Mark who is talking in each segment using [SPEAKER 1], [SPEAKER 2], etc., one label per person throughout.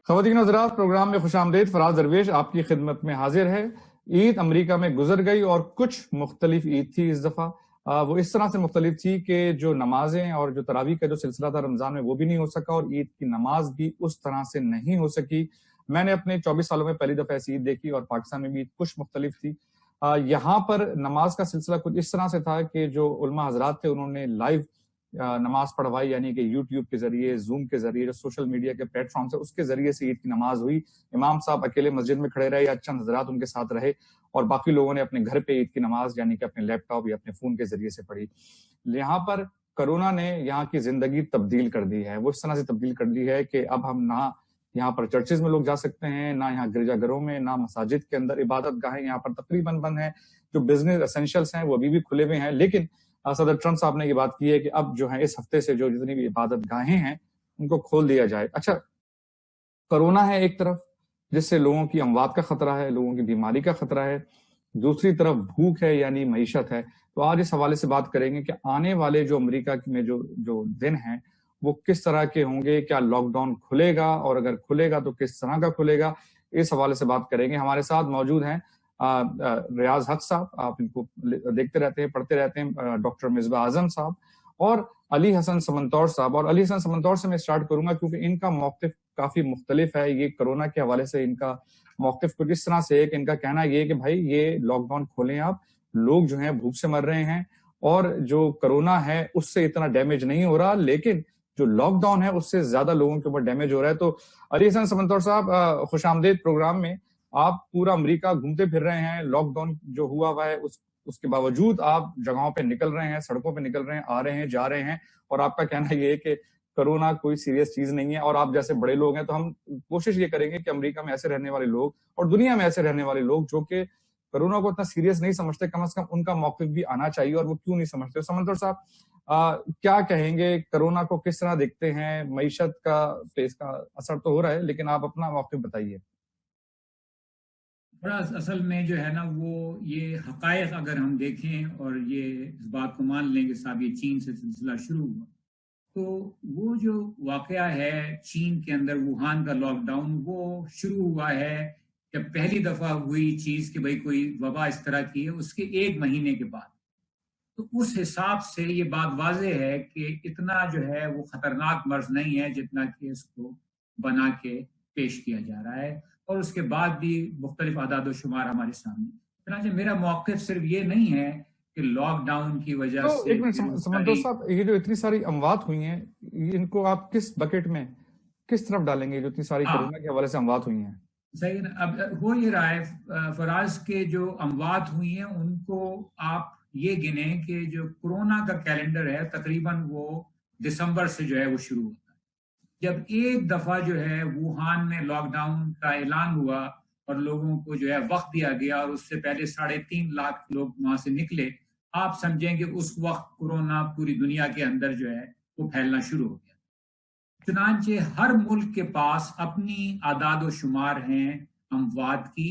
[SPEAKER 1] خواتین و حضرات، پروگرام میں خوش آمدید. فراز درویش آپ کی خدمت میں حاضر ہے. عید امریکہ میں گزر گئی اور کچھ مختلف عید تھی اس دفعہ. وہ اس طرح سے مختلف تھی کہ جو نمازیں اور جو تراویح کا جو سلسلہ تھا رمضان میں وہ بھی نہیں ہو سکا اور عید کی نماز بھی اس طرح سے نہیں ہو سکی. میں نے اپنے 24 سالوں میں پہلی دفعہ ایسی عید دیکھی اور پاکستان میں بھی عید کچھ مختلف تھی. یہاں پر نماز کا سلسلہ کچھ اس طرح سے تھا کہ جو علماء حضرات تھے انہوں نے لائیو نماز پڑھوائی، یعنی کہ یوٹیوب کے ذریعے، زوم کے ذریعے، جو سوشل میڈیا کے پلیٹ فارمز ہیں اس کے ذریعے سے عید کی نماز ہوئی. امام صاحب اکیلے مسجد میں کھڑے رہے یا چند حضرات ان کے ساتھ رہے اور باقی لوگوں نے اپنے گھر پہ عید کی نماز یعنی کہ اپنے لیپ ٹاپ یا اپنے فون کے ذریعے سے پڑھی. یہاں پر کرونا نے یہاں کی زندگی تبدیل کر دی ہے. وہ اس طرح سے تبدیل کر دی ہے کہ اب ہم نہ یہاں پر چرچز میں لوگ جا سکتے ہیں، نہ یہاں گرجا گھروں میں، نہ مساجد کے اندر. عبادت گاہیں یہاں پر تقریباً بند ہیں. جو بزنس اسینشلز ہیں وہ ابھی بھی کھلے ہوئے ہیں، لیکن صدر ٹرمپ صاحب نے یہ بات کی ہے کہ اب جو ہے اس ہفتے سے جو جتنی بھی عبادت گاہیں ہیں ان کو کھول دیا جائے. اچھا، کرونا ہے ایک طرف جس سے لوگوں کی اموات کا خطرہ ہے، لوگوں کی بیماری کا خطرہ ہے، دوسری طرف بھوک ہے یعنی معیشت ہے. تو آج اس حوالے سے بات کریں گے کہ آنے والے جو امریکہ میں جو دن ہیں وہ کس طرح کے ہوں گے. کیا لاک ڈاؤن کھلے گا اور اگر کھلے گا تو کس طرح کا کھلے گا، اس حوالے سے بات کریں گے. ہمارے ساتھ موجود ہیں ریاض حق صاحب، آپ ان کو دیکھتے رہتے ہیں، پڑھتے رہتے ہیں، ڈاکٹر مصباح اعظم صاحب اور علی حسن سمنتور صاحب. اور علی حسن سمنتور سے میں سٹارٹ کروں گا کیونکہ ان کا موقف کافی مختلف ہے. یہ کرونا کے حوالے سے ان کا موقف کچھ اس طرح سے ہے کہ ان کا کہنا یہ ہے کہ بھائی یہ لاک ڈاؤن کھولیں، آپ لوگ جو ہیں بھوک سے مر رہے ہیں اور جو کرونا ہے اس سے اتنا ڈیمیج نہیں ہو رہا، لیکن جو لاک ڈاؤن ہے اس سے زیادہ لوگوں کے اوپر ڈیمیج ہو رہا ہے. تو علی حسن سمنتور صاحب، خوش آمدید پروگرام میں. آپ پورا امریکہ گھومتے پھر رہے ہیں، لاک ڈاؤن جو ہوا ہے اس کے باوجود آپ جگہوں پہ نکل رہے ہیں، سڑکوں پہ نکل رہے ہیں، آ رہے ہیں، جا رہے ہیں، اور آپ کا کہنا یہ ہے کہ کرونا کوئی سیریس چیز نہیں ہے. اور آپ جیسے بڑے لوگ ہیں تو ہم کوشش یہ کریں گے کہ امریکہ میں ایسے رہنے والے لوگ اور دنیا میں ایسے رہنے والے لوگ جو کہ کرونا کو اتنا سیریس نہیں سمجھتے، کم از کم ان کا موقف بھی آنا چاہیے اور وہ کیوں نہیں سمجھتے. سمنتر صاحب، کیا کہیں گے؟ کرونا کو کس طرح دیکھتے ہیں؟ معیشت کا اس کا اثر تو ہو رہا ہے لیکن آپ اپنا موقف بتائیے.
[SPEAKER 2] بڑا اصل میں جو ہے نا وہ یہ حقائق اگر ہم دیکھیں اور یہ اس بات کو مان لیں کہ صاحب یہ چین سے سلسلہ شروع ہوا، تو وہ جو واقعہ ہے چین کے اندر ووہان کا لاک ڈاؤن، وہ شروع ہوا ہے جب پہلی دفعہ ہوئی چیز کہ بھئی کوئی وبا اس طرح کی ہے، اس کے 1 مہینے کے بعد. تو اس حساب سے یہ بات واضح ہے کہ اتنا جو ہے وہ خطرناک مرض نہیں ہے جتنا کہ اس کو بنا کے پیش کیا جا رہا ہے، اور اس کے بعد بھی مختلف اعداد و شمار ہمارے سامنے. چنانچہ میرا موقف صرف یہ نہیں ہے کہ لاک ڈاؤن کی وجہ
[SPEAKER 1] تو
[SPEAKER 2] سے
[SPEAKER 1] ایک منٹ سمنتر صاحب، یہ جو اتنی ساری اموات ہوئی ہیں ان کو آپ کس بکیٹ میں کس طرف ڈالیں گے جو اتنی ساری کرونا کے حوالے سے اموات ہوئی ہیں؟
[SPEAKER 2] صحیح. اب ہو یہ رہا ہے فراز کے جو اموات ہوئی ہیں ان کو آپ یہ گنیں کہ جو کرونا کا کیلنڈر ہے تقریباً وہ دسمبر سے جو ہے وہ شروع ہوتا ہے. جب ایک دفعہ جو ہے ووہان میں لاک ڈاؤن کا اعلان ہوا اور لوگوں کو جو ہے وقت دیا گیا اور اس سے پہلے 3.5 لاکھ لوگ وہاں سے نکلے، آپ سمجھیں کہ اس وقت کرونا پوری دنیا کے اندر جو ہے وہ پھیلنا شروع ہو گیا. چنانچہ ہر ملک کے پاس اپنی اعداد و شمار ہیں اموات کی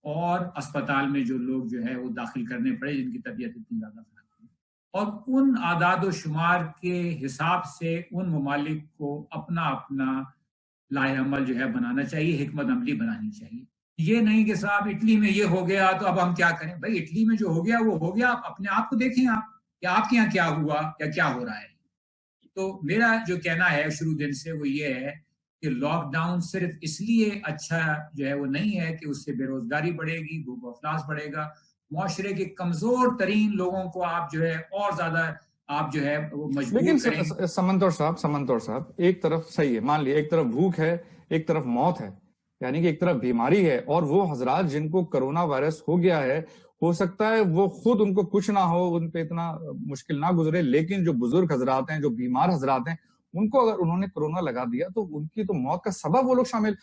[SPEAKER 2] اور اسپتال میں جو لوگ جو ہے وہ داخل کرنے پڑے جن کی طبیعت اتنی زیادہ خراب تھی، اور ان اعداد و شمار کے حساب سے ان ممالک کو اپنا لائحہ عمل جو ہے بنانا چاہیے، حکمت عملی بنانی چاہیے. یہ نہیں کہ صاحب اٹلی میں یہ ہو گیا تو اب ہم کیا کریں. بھائی اٹلی میں جو ہو گیا وہ ہو گیا، آپ اپنے آپ کو دیکھیں آپ کہ آپ کے یہاں کیا ہوا یا کیا ہو رہا ہے. تو میرا جو کہنا ہے شروع دن سے وہ یہ ہے کہ لاک ڈاؤن صرف اس لیے اچھا جو ہے وہ نہیں ہے کہ اس سے بے روزگاری بڑھے گی، بھوک و افلاس بڑھے گا، معاشرے کے کمزور ترین لوگوں کو آپ جو ہے اور زیادہ آپ جو ہے وہ مجبور کریں.
[SPEAKER 1] لیکن سمنتور صاحب ایک طرف صحیح ہے، مان لیے ایک طرف بھوک ہے، ایک طرف موت ہے، یعنی کہ ایک طرف بیماری ہے، اور وہ حضرات جن کو کرونا وائرس ہو گیا ہے ہو سکتا ہے وہ خود ان کو کچھ نہ ہو، ان پہ اتنا مشکل نہ گزرے، لیکن جو بزرگ حضرات ہیں، جو بیمار حضرات ہیں، ان کو اگر انہوں نے کرونا لگا دیا تو ان کی تو موت کا سبب وہ لوگ شامل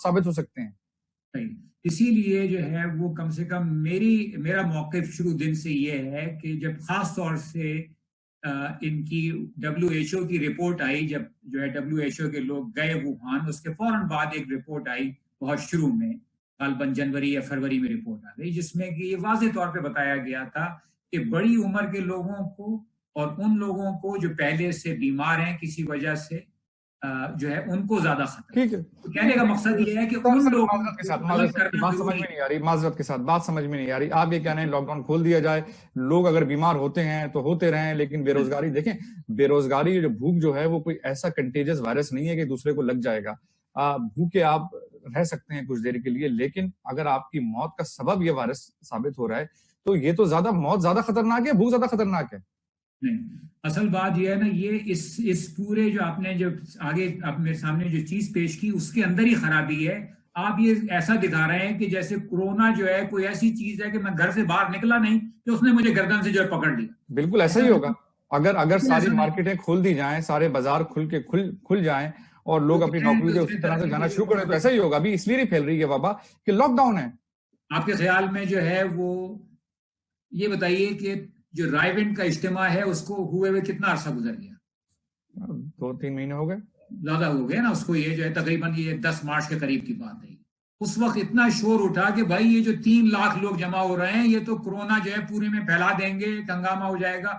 [SPEAKER 1] ثابت ہو سکتے ہیں.
[SPEAKER 2] اسی لیے جو ہے وہ کم سے کم میرا موقف شروع دن سے یہ ہے کہ جب خاص طور سے ان کی WHO کی رپورٹ آئی، جب جو ہے WHO کے لوگ گئے ووہان، اس کے فوراً بعد ایک رپورٹ آئی بہت شروع میں، غالباً جنوری یا فروری میں رپورٹ آ گئی، جس میں کہ یہ واضح طور پہ بتایا گیا تھا کہ بڑی عمر کے لوگوں کو اور ان لوگوں کو جو پہلے سے بیمار ہیں کسی وجہ سے جو ہے ان کو زیادہ خطرہ.
[SPEAKER 1] ٹھیک ہے,
[SPEAKER 2] کہنے کا مقصد یہ ہے کہ ان لوگوں
[SPEAKER 1] معذرت کے ساتھ بات سمجھ میں نہیں آ رہی. آپ یہ کہہ رہے ہیں لاک ڈاؤن کھول دیا جائے, لوگ اگر بیمار ہوتے ہیں تو ہوتے رہیں, لیکن بے روزگاری دیکھیں, بے روزگاری جو بھوک جو ہے وہ کوئی ایسا کنٹیجس وائرس نہیں ہے کہ دوسرے کو لگ جائے گا. بھوکے آپ رہ سکتے ہیں کچھ دیر کے لیے, لیکن اگر آپ کی موت کا سبب یہ وائرس ثابت ہو رہا ہے تو یہ تو موت زیادہ خطرناک ہے, بھوک زیادہ خطرناک ہے.
[SPEAKER 2] نہیں, اصل بات یہ ہے نا, یہ اس پورے جو آپ نے جو آگے آپ میرے سامنے جو چیز پیش کی اس کے اندر ہی خرابی ہے. آپ یہ ایسا دکھا رہے ہیں کہ جیسے کورونا جو ہے کوئی ایسی چیز ہے کہ میں گھر سے باہر نکلا نہیں کہ اس نے مجھے گردن سے جو ہے پکڑ لیا.
[SPEAKER 1] بالکل ایسا ہی ہوگا اگر ساری مارکیٹیں کھول دی جائیں, سارے بازار کھل جائیں اور لوگ اپنی نوکری سے اسی طرح سے جانا شروع کریں تو ایسا ہی ہوگا. ابھی اس لیے نہیں پھیل رہی ہے وبا کہ لاک ڈاؤن ہے.
[SPEAKER 2] آپ کے خیال میں جو ہے وہ یہ بتائیے کہ جو رائے ونڈ کا اجتماع ہے اس کو ہوئے ہوئے کتنا عرصہ گزر گیا؟
[SPEAKER 1] 2-3 مہینے ہو گئے,
[SPEAKER 2] زیادہ ہو گئے نا اس کو. یہ جو ہے تقریباً یہ 10 مارچ کے قریب کی بات ہے. اس وقت اتنا شور اٹھا کہ بھائی یہ جو 3 لاکھ لوگ جمع ہو رہے ہیں یہ تو کورونا جو ہے پورے میں پھیلا دیں گے, ہنگامہ ہو جائے گا.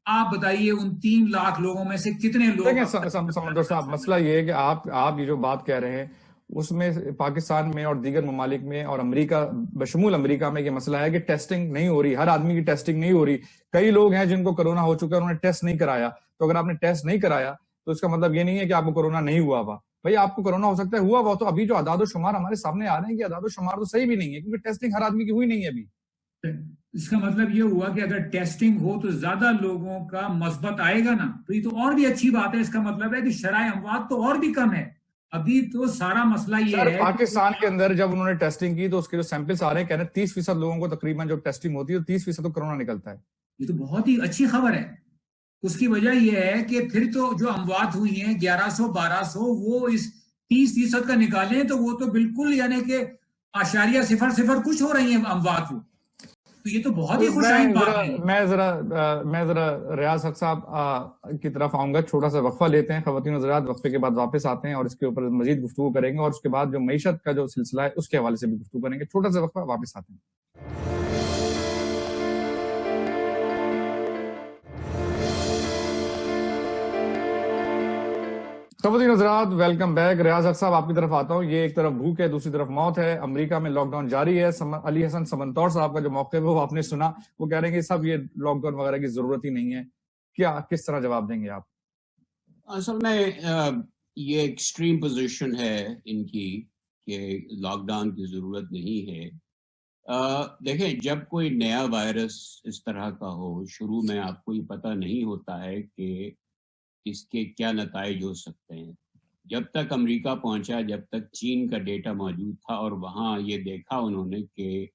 [SPEAKER 2] آپ بتائیے ان 3 لاکھ لوگوں میں سے کتنے لوگ.
[SPEAKER 1] سمندر صاحب, مسئلہ یہ ہے کہ آپ یہ جو بات کہہ رہے ہیں اس میں پاکستان میں اور دیگر ممالک میں اور امریکہ بشمول امریکہ میں یہ مسئلہ ہے کہ ٹیسٹنگ نہیں ہو رہی, ہر آدمی کی ٹیسٹنگ نہیں ہو رہی. کئی لوگ ہیں جن کو کورونا ہو چکا ہے, انہوں نے ٹیسٹ نہیں کرایا. تو اگر آپ نے ٹیسٹ نہیں کرایا تو اس کا مطلب یہ نہیں ہے کہ آپ کو کورونا نہیں ہوا ہوا. بھائی آپ کو کورونا ہو سکتا ہے ہوا ہوا, تو ابھی جو اعداد و شمار ہمارے سامنے آ رہے ہیں کہ اعداد و شمار تو صحیح بھی نہیں ہے کیونکہ ٹیسٹنگ ہر آدمی کی ہوئی نہیں ہے ابھی.
[SPEAKER 2] اس کا مطلب یہ ہوا کہ اگر ٹیسٹنگ ہو تو زیادہ لوگوں کا مثبت آئے گا نا, تو یہ تو اور بھی اچھی بات ہے. اس کا مطلب ہے کہ شرح اموات تو اور بھی کم ہے. ابھی تو سارا مسئلہ یہ ہے
[SPEAKER 1] پاکستان کے اندر جب انہوں نے ٹیسٹنگ کی تو اس کے جو سیمپلز آ رہے ہیں کہہ رہے ہیں 30% لوگوں کو تقریباً جو ٹیسٹنگ ہوتی ہے 30% تو کورونا نکلتا ہے.
[SPEAKER 2] یہ تو بہت ہی اچھی خبر ہے. اس کی وجہ یہ ہے کہ پھر تو جو اموات ہوئی ہیں 1100-1200 وہ اس 30% کا نکالیں تو وہ تو بالکل یعنی کہ 0.00 کچھ ہو رہی ہیں اموات. وہ تو یہ تو بہت ہی خوشائن بات ہے.
[SPEAKER 1] میں ذرا ریاض حق صاحب کی طرف آؤں گا. چھوٹا سا وقفہ لیتے ہیں خواتین حضرات, وقفے کے بعد واپس آتے ہیں اور اس کے اوپر مزید گفتگو کریں گے اور اس کے بعد جو معیشت کا جو سلسلہ ہے اس کے حوالے سے بھی گفتگو کریں گے. چھوٹا سا وقفہ, واپس آتے ہیں. خواتین حضرات ویلکم بیک. ریاض حق صاحب آپ کی طرف آتا ہوں. یہ ایک طرف بھوک ہے, دوسری طرف موت ہے. امریکہ میں لاک ڈاؤن جاری ہے. علی حسن سمنتور صاحب کا جو موقف ہے وہ آپ نے سنا, وہ کہہ رہے ہیں کہ سب یہ لاک ڈاؤن وغیرہ کی ضرورت ہی نہیں ہے. کس طرح جواب دیں گے آپ؟
[SPEAKER 3] اصل میں یہ ایکسٹریم پوزیشن ہے ان کی کہ لاک ڈاؤن کی ضرورت نہیں ہے. دیکھیں, جب کوئی نیا وائرس اس طرح کا ہو, شروع میں آپ کو یہ پتہ نہیں ہوتا ہے کہ اس کے کیا نتائج ہو سکتے ہیں. جب تک امریکہ پہنچا, جب تک چین کا ڈیٹا موجود تھا اور وہاں یہ دیکھا انہوں نے کہ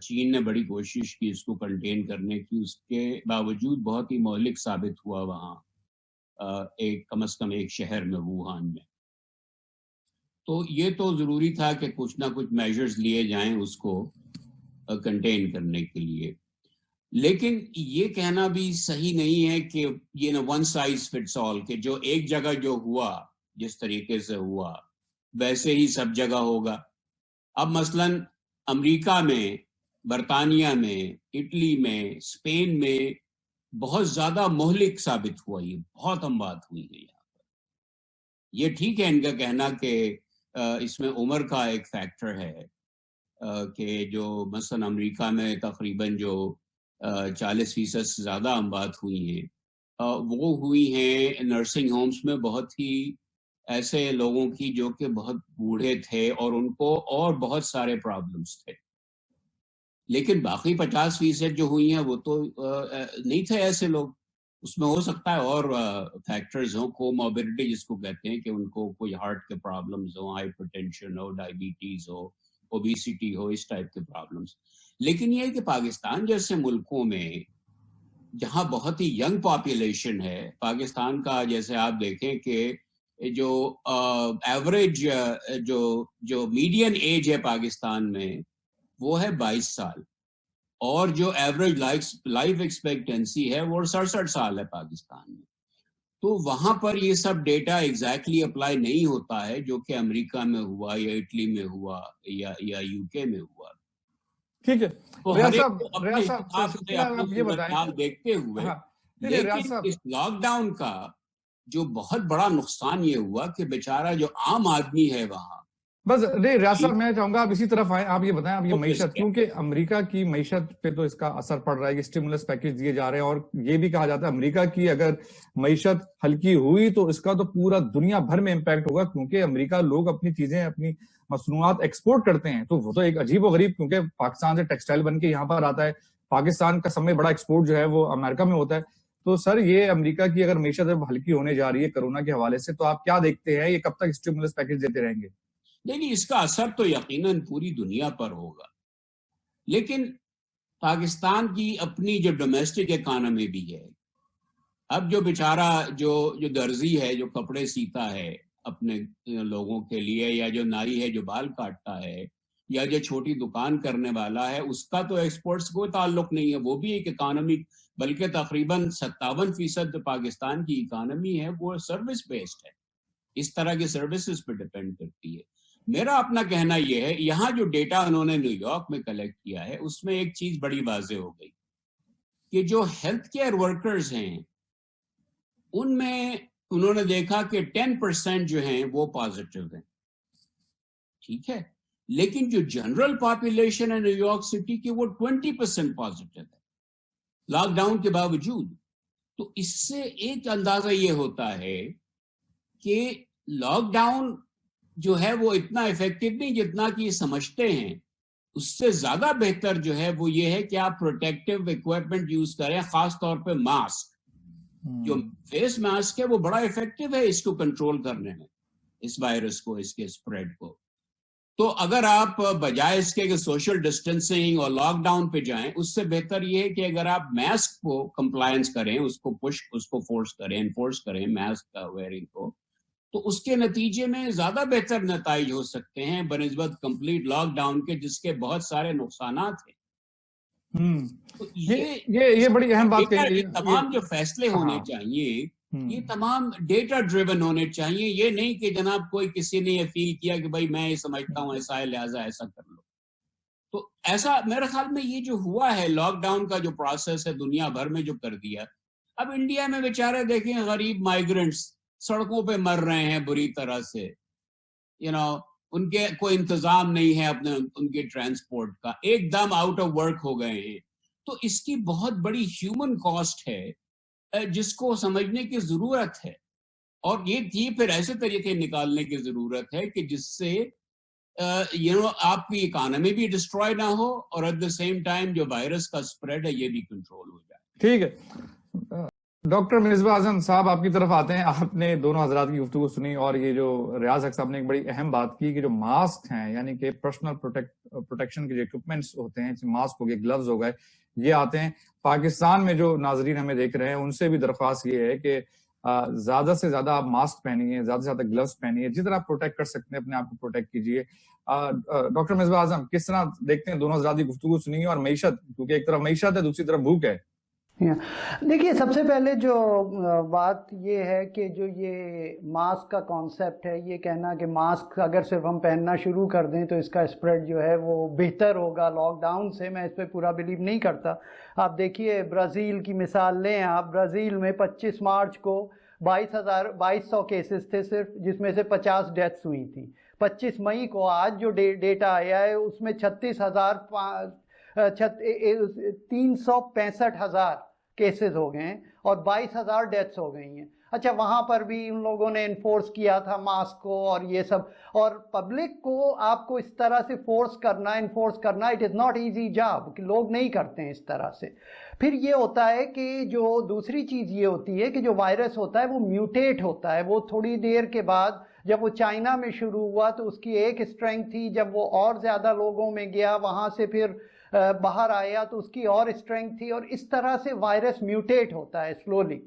[SPEAKER 3] چین نے بڑی کوشش کی اس کو کنٹین کرنے کی, اس کے باوجود بہت ہی مہلک ثابت ہوا وہاں کم از کم ایک شہر میں, ووہان میں. تو یہ تو ضروری تھا کہ کچھ نہ کچھ میجرز لیے جائیں اس کو کنٹین کرنے کے لیے. لیکن یہ کہنا بھی صحیح نہیں ہے کہ یہ ون سائز فٹس آل, کہ جو ایک جگہ جو ہوا جس طریقے سے ہوا ویسے ہی سب جگہ ہوگا. اب مثلا امریکہ میں, برطانیہ میں, اٹلی میں, اسپین میں بہت زیادہ مہلک ثابت ہوا, یہ بہت اموات ہوئی ہے یہاں پر. یہ ٹھیک ہے ان کا کہنا کہ اس میں عمر کا ایک فیکٹر ہے کہ جو مثلا امریکہ میں تقریباً جو 40% سے زیادہ اموات ہوئی ہیں وہ ہوئی ہیں نرسنگ ہومز میں, بہت ہی ایسے لوگوں کی جو کہ بہت بوڑھے تھے اور ان کو اور بہت سارے پرابلمس تھے. لیکن باقی 50% جو ہوئی ہیں وہ تو نہیں تھے ایسے لوگ. اس میں ہو سکتا ہے اور فیکٹرز ہوں, کوموربیڈیٹی جس کو کہتے ہیں, کہ ان کو کوئی ہارٹ کے پرابلمز ہوں, ہائپر ٹینشن ہو, ڈائبٹیز ہو, اوبیسٹی ہو, اس ٹائپ کے پرابلمز. لیکن یہ ہے کہ پاکستان جیسے ملکوں میں جہاں بہت ہی ینگ پاپولیشن ہے, پاکستان کا جیسے آپ دیکھیں کہ جو ایوریج جو میڈین ایج ہے پاکستان میں وہ ہے 22 سال, اور جو ایوریج لائف ایکسپیکٹنسی ہے وہ 67 سال ہے پاکستان میں. تو وہاں پر یہ سب ڈیٹا ایگزیکٹلی اپلائی نہیں ہوتا ہے جو کہ امریکہ میں ہوا یا اٹلی میں ہوا یا یو کے میں ہوا.
[SPEAKER 1] ٹھیک ہے,
[SPEAKER 3] دیکھتے ہوئے لیکن اس لاک ڈاؤن کا جو بہت بڑا نقصان یہ ہوا کہ بیچارہ جو عام آدمی ہے وہاں
[SPEAKER 1] بس ریاض صاحب میں چاہوں گا آپ اسی طرف آئیں. آپ یہ بتائیں آپ یہ معیشت, کیونکہ امریکہ کی معیشت پہ تو اس کا اثر پڑ رہا ہے, یہ سٹیمولس پیکج دیے جا رہے ہیں, اور یہ بھی کہا جاتا ہے امریکہ کی اگر معیشت ہلکی ہوئی تو اس کا تو پورا دنیا بھر میں امپیکٹ ہوگا, کیونکہ امریکہ لوگ اپنی چیزیں, اپنی مصنوعات ایکسپورٹ کرتے ہیں. تو وہ تو ایک عجیب و غریب, کیونکہ پاکستان سے ٹیکسٹائل بن کے یہاں پر آتا ہے, پاکستان کا سب سے بڑا ایکسپورٹ جو ہے وہ امریکہ میں ہوتا ہے. تو سر یہ امریکہ کی اگر معیشت ہلکی ہونے جا رہی ہے کرونا کے حوالے سے, تو آپ کیا دیکھتے ہیں یہ کب تک سٹیمولس پیکج دیتے رہیں گے؟
[SPEAKER 3] نہیں, اس کا اثر تو یقیناً پوری دنیا پر ہوگا, لیکن پاکستان کی اپنی جو ڈومیسٹک اکانومی بھی ہے. اب جو بیچارہ جو درزی ہے جو کپڑے سیتا ہے اپنے لوگوں کے لیے, یا جو نائی ہے جو بال کاٹتا ہے, یا جو چھوٹی دکان کرنے والا ہے, اس کا تو ایکسپورٹس کوئی تعلق نہیں ہے. وہ بھی ایک اکانومی, بلکہ تقریباً 57% پاکستان کی اکانومی ہے وہ سروس بیسڈ ہے, اس طرح کی سروسز پہ ڈیپینڈ کرتی ہے. میرا اپنا کہنا یہ ہے, یہاں جو ڈیٹا انہوں نے نیو یارک میں کلیکٹ کیا ہے اس میں ایک چیز بڑی واضح ہو گئی کہ جو ہیلتھ کیئر ورکرز ہیں ان میں انہوں نے دیکھا کہ 10% جو ہیں وہ پازیٹیو ہیں, ٹھیک ہے, لیکن جو جنرل پاپولیشن ہے نیو یارک سٹی کی وہ 20% پازیٹیو ہے لاک ڈاؤن کے باوجود. تو اس سے ایک اندازہ یہ ہوتا ہے کہ لاک ڈاؤن جو ہے وہ اتنا افیکٹو نہیں جتنا کہ یہ سمجھتے ہیں. اس سے زیادہ بہتر جو ہے وہ یہ ہے کہ آپ پروٹیکٹیو اکوپمنٹ یوز کریں, خاص طور پہ ماسک. جو فیس ماسک ہے وہ بڑا افیکٹو ہے اس کو کنٹرول کرنے میں, اس وائرس کو, اس کے اسپریڈ کو. تو اگر آپ بجائے اس کے کہ سوشل ڈسٹینسنگ اور لاک ڈاؤن پہ جائیں, اس سے بہتر یہ ہے کہ اگر آپ ماسک کو کمپلائنس کریں, اس کو فورس کریں, انفورس کریں ماسک کا ویئرنگ کو, تو اس کے نتیجے میں زیادہ بہتر نتائج ہو سکتے ہیں بنسبت کمپلیٹ لاک ڈاؤن کے, جس کے بہت سارے نقصانات ہیں. تو
[SPEAKER 1] یہ بڑی اہم بات کہی ہے.
[SPEAKER 3] تمام جو فیصلے ہونے چاہیے یہ تمام ڈیٹا ڈریون ہونے چاہیے. یہ نہیں کہ جناب کوئی کسی نے یہ فیل کیا کہ بھائی میں یہ سمجھتا ہوں ایسا ہے لہٰذا ایسا کر لو. تو ایسا میرے خیال میں یہ جو ہوا ہے لاک ڈاؤن کا جو پروسیس ہے دنیا بھر میں جو کر دیا, اب انڈیا میں بیچارے دیکھیں غریب مائیگرنٹس سڑکوں پہ مر رہے ہیں بری طرح سے, ان کے کوئی انتظام نہیں ہے اپنے ان کے ٹرانسپورٹ کا, ایک دم آؤٹ آف ورک ہو گئے ہیں. تو اس کی بہت بڑی ہیومن کاسٹ ہے جس کو سمجھنے کی ضرورت ہے, اور یہ تھی پھر ایسے طریقے نکالنے کی ضرورت ہے کہ جس سے آپ کی اکانومی بھی ڈسٹروائے نہ ہو, اور ایٹ دا سیم ٹائم جو وائرس کا اسپریڈ ہے یہ بھی کنٹرول ہو جائے.
[SPEAKER 1] ٹھیک ہے, ڈاکٹر مصباح اعظم صاحب آپ کی طرف آتے ہیں. آپ نے دونوں حضرات کی گفتگو سنی, اور یہ جو ریاض حق صاحب نے ایک بڑی اہم بات کی کہ جو ماسک ہیں, یعنی کہ پرسنل پروٹیکشن کے جو اکوپمنٹس ہوتے ہیں, ماسک ہو گئے, گلوز ہو گئے, یہ آتے ہیں. پاکستان میں جو ناظرین ہمیں دیکھ رہے ہیں ان سے بھی درخواست یہ ہے کہ زیادہ سے زیادہ آپ ماسک پہنیے, زیادہ سے زیادہ گلوز پہنیے, جس طرح آپ پروٹیکٹ کر سکتے ہیں اپنے آپ کو پروٹیکٹ کیجیے. ڈاکٹر مصباح اعظم کس طرح دیکھتے ہیں دونوں حضرات کی گفتگو سنی, اور معیشت, کیونکہ ایک طرف معیشت ہے دوسری طرف بھوک ہے.
[SPEAKER 4] دیکھیے, سب سے پہلے جو بات یہ ہے کہ جو یہ ماسک کا کانسیپٹ ہے, یہ کہنا کہ ماسک اگر صرف ہم پہننا شروع کر دیں تو اس کا اسپریڈ جو ہے وہ بہتر ہوگا لاک ڈاؤن سے, میں اس پہ پورا بلیو نہیں کرتا. آپ دیکھیے برازیل کی مثال لیں آپ, برازیل میں 25 مارچ کو 2200 کیسز تھے صرف, جس میں سے 50 ڈیتھس ہوئی تھی. 25 مئی کو آج جو ڈیٹا آیا ہے اس میں 365,000 کیسز ہو گئے ہیں اور 22,000 ڈیتھس ہو گئی ہیں. اچھا, وہاں پر بھی ان لوگوں نے انفورس کیا تھا ماسک کو اور یہ سب, اور پبلک کو آپ کو اس طرح سے انفورس کرنا it is not easy job, کہ لوگ نہیں کرتے ہیں اس طرح سے. پھر یہ ہوتا ہے کہ جو دوسری چیز یہ ہوتی ہے کہ جو وائرس ہوتا ہے وہ میوٹیٹ ہوتا ہے. وہ تھوڑی دیر کے بعد جب وہ چائنا میں شروع ہوا تو اس کی ایک اسٹرینتھ تھی, جب وہ اور زیادہ لوگوں میں گیا وہاں سے پھر باہر آیا تو اس کی اور اسٹرینتھ تھی, اور اس طرح سے وائرس میوٹیٹ ہوتا ہے سلولی.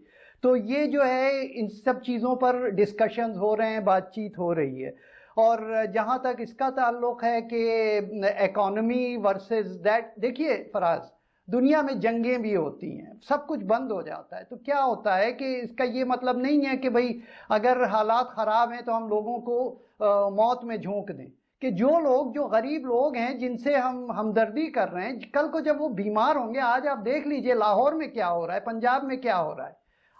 [SPEAKER 4] تو یہ جو ہے ان سب چیزوں پر ڈسکشنز ہو رہے ہیں, بات چیت ہو رہی ہے. اور جہاں تک اس کا تعلق ہے کہ اکانومی ورسز دیٹ, دیکھیے فراز, دنیا میں جنگیں بھی ہوتی ہیں, سب کچھ بند ہو جاتا ہے, تو کیا ہوتا ہے کہ اس کا یہ مطلب نہیں ہے کہ بھئی اگر حالات خراب ہیں تو ہم لوگوں کو موت میں جھونک دیں. کہ جو لوگ جو غریب لوگ ہیں جن سے ہم ہمدردی کر رہے ہیں، کل کو جب وہ بیمار ہوں گے، آج آپ دیکھ لیجئے لاہور میں کیا ہو رہا ہے، پنجاب میں کیا ہو رہا ہے،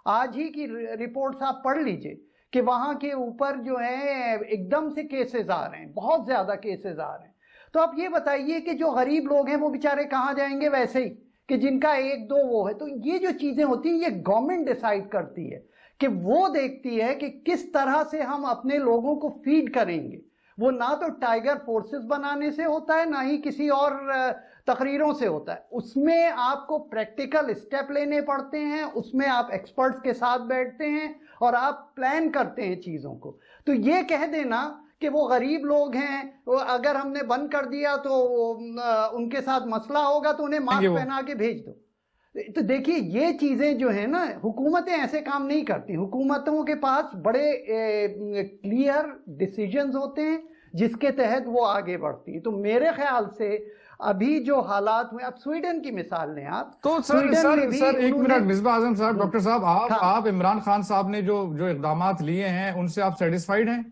[SPEAKER 4] آج ہی کی رپورٹس آپ پڑھ لیجئے کہ وہاں کے اوپر جو ہے ایک دم سے کیسز آ رہے ہیں، بہت زیادہ کیسز آ رہے ہیں. تو آپ یہ بتائیے کہ جو غریب لوگ ہیں وہ بیچارے کہاں جائیں گے؟ ویسے ہی کہ جن کا ایک دو وہ ہے. تو یہ جو چیزیں ہوتی ہیں یہ گورنمنٹ ڈیسائیڈ کرتی ہے کہ وہ دیکھتی ہے کہ کس طرح سے ہم اپنے لوگوں کو فیڈ کریں گے. وہ نہ تو ٹائیگر فورسز بنانے سے ہوتا ہے، نہ ہی کسی اور تقریروں سے ہوتا ہے. اس میں آپ کو پریکٹیکل اسٹیپ لینے پڑتے ہیں، اس میں آپ ایکسپرٹس کے ساتھ بیٹھتے ہیں اور آپ پلان کرتے ہیں چیزوں کو. تو یہ کہہ دینا کہ وہ غریب لوگ ہیں، اگر ہم نے بند کر دیا تو ان کے ساتھ مسئلہ ہوگا تو انہیں ماسک پہنا کے بھیج دو. تو دیکھیے یہ چیزیں جو ہیں نا، حکومتیں ایسے کام نہیں کرتی. حکومتوں کے پاس بڑے کلیئر ڈیسیجنز ہوتے ہیں جس کے تحت وہ آگے بڑھتی ہیں. تو میرے خیال سے ابھی جو حالات ہوئے، اب سویڈن کی مثال لیں آپ.
[SPEAKER 1] تو سر ایک منٹ، مصباح اعظم صاحب، ڈاکٹر صاحب، آپ عمران خان صاحب نے جو اقدامات لیے ہیں ان سے آپ سیٹسفائیڈ ہیں؟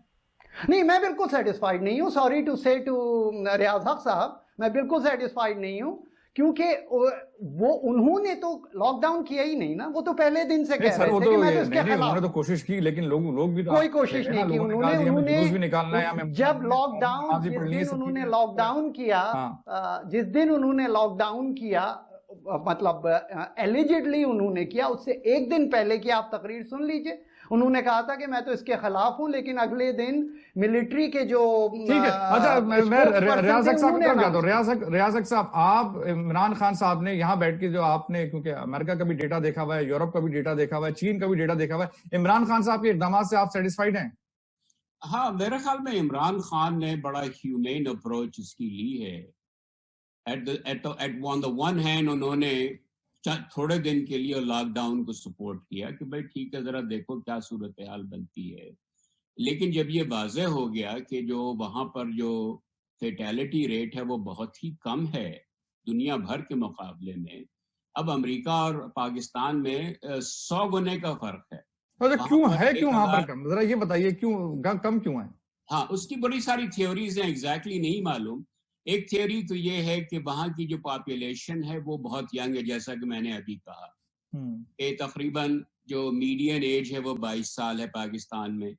[SPEAKER 4] نہیں، میں بالکل سیٹسفائیڈ نہیں ہوں. سوری ٹو سے ٹو ریاض حق صاحب، میں بالکل سیٹسفائیڈ نہیں ہوں، کیونکہ وہ انہوں نے تو لاک ڈاؤن کیا ہی نہیں نا. وہ تو پہلے دن سے کہہ رہے تھے کہ میں تو اس کے خلاف.
[SPEAKER 1] انہوں نے تو کوشش کی، لیکن لوگ بھی
[SPEAKER 4] کوئی کوشش نہیں کی. انہوں نے جب لاک ڈاؤن، جس دن انہوں نے لاک ڈاؤن کیا، جس دن انہوں نے لاک ڈاؤن کیا، مطلب ایلیجڈلی انہوں نے کیا، اس سے ایک دن پہلے کی آپ تقریر سن لیجئے. انہوں نے کہا تھا کہ میں تو اس کے خلاف ہوں، لیکن اگلے دن ملٹری کے جو
[SPEAKER 1] ٹھیک ہے. اچھا، میں ریاض صاحب کی طرف جاتا ہوں. ریاض صاحب، آپ عمران خان صاحب نے یہاں بیٹھ کے جو آپ نے، کیونکہ امریکہ کا بھی ڈیٹا دیکھا ہوا ہے، یورپ کا بھی ڈیٹا دیکھا ہوا ہے، چین کا بھی ڈیٹا دیکھا ہوا ہے، عمران خان صاحب کے اقدامات سے آپ سیٹسفائیڈ ہیں؟
[SPEAKER 3] ہاں، میرے خیال میں عمران خان نے بڑا ہیومین اپروچ اس کی لی ہے. آن دا ون ہینڈ انہوں نے تھوڑے دن کے لیے لاک ڈاؤن کو سپورٹ کیا کہ بھائی ٹھیک ہے، ذرا دیکھو کیا صورتحال بنتی ہے. لیکن جب یہ واضح ہو گیا کہ جو وہاں پر جو فیٹیلٹی ریٹ ہے وہ بہت ہی کم ہے دنیا بھر کے مقابلے میں، اب امریکہ اور پاکستان میں 100 گنے کا فرق ہے.
[SPEAKER 1] کیوں وہاں پر کم؟ ذرا یہ بتائیے کم کیوں ہے؟
[SPEAKER 3] ہاں، اس کی بڑی ساری تھیوریز ہیں، ایگزیکٹلی نہیں معلوم. ایک تھیوری تو یہ ہے کہ وہاں کی جو پاپولیشن ہے وہ بہت ینگ ہے، جیسا کہ میں نے ابھی کہا کہ تقریباً جو میڈین ایج ہے وہ 22 سال ہے پاکستان میں،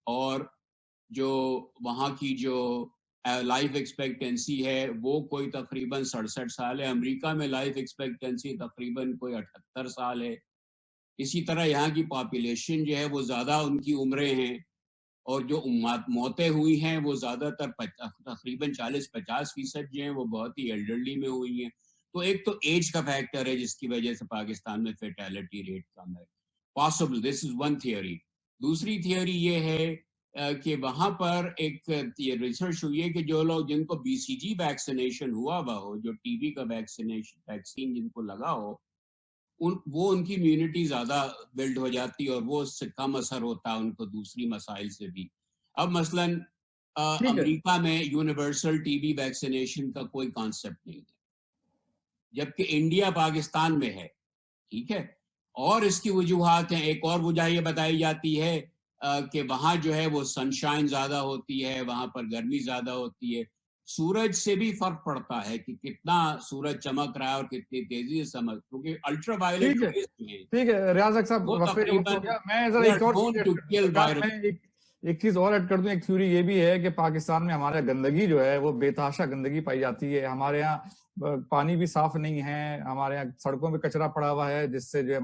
[SPEAKER 3] اور جو وہاں کی جو لائف ایکسپیکٹنسی ہے وہ کوئی تقریباً 67 سال ہے. امریکہ میں لائف ایکسپیکٹنسی تقریباً کوئی 78 سال ہے. اسی طرح یہاں کی پاپولیشن جو ہے وہ زیادہ ان کی عمریں ہیں، اور جو موتیں ہوئی ہیں وہ زیادہ تر تقریباً 40-50% جو ہیں وہ بہت ہی ایلڈرلی میں ہوئی ہیں. تو ایک تو ایج کا فیکٹر ہے جس کی وجہ سے پاکستان میں فیٹیلٹی ریٹ کم ہے. Possible, this is one theory. دوسری تھیوری یہ ہے کہ وہاں پر ایک ریسرچ ہوئی ہے کہ جو لوگ جن کو BCG ویکسینیشن ہوا ہو، جو ٹی بی کا ویکسین جن کو لگا ہو، وہ ان کی امیونٹی زیادہ بلڈ ہو جاتی اور وہ اس سے کم اثر ہوتا ہے ان کو دوسری مسائل سے بھی. اب مثلاً امریکہ میں یونیورسل ٹی بی ویکسینیشن کا کوئی کانسیپٹ نہیں ہے، جبکہ انڈیا پاکستان میں ہے. ٹھیک ہے، اور اس کی وجوہات ہیں. ایک اور وجہ یہ بتائی جاتی ہے کہ وہاں جو ہے وہ سنشائن زیادہ ہوتی ہے، وہاں پر گرمی زیادہ ہوتی ہے. سورج سے بھی فرق پڑتا ہے کہ کتنا سورج چمک رہا ہے اور کتنی تیزی سے چمک، کیونکہ الٹرا وائلٹ
[SPEAKER 1] ٹھیک ہے. ریاض صاحب، ایک چیز اور ایڈ کر دوں. ایک تھیوری یہ بھی ہے کہ پاکستان میں ہمارے گندگی جو ہے وہ بے تحاشا گندگی پائی جاتی ہے. ہمارے یہاں پانی بھی صاف نہیں ہے، ہمارے یہاں سڑکوں پہ کچرا پڑا ہوا ہے جس سے جو ہے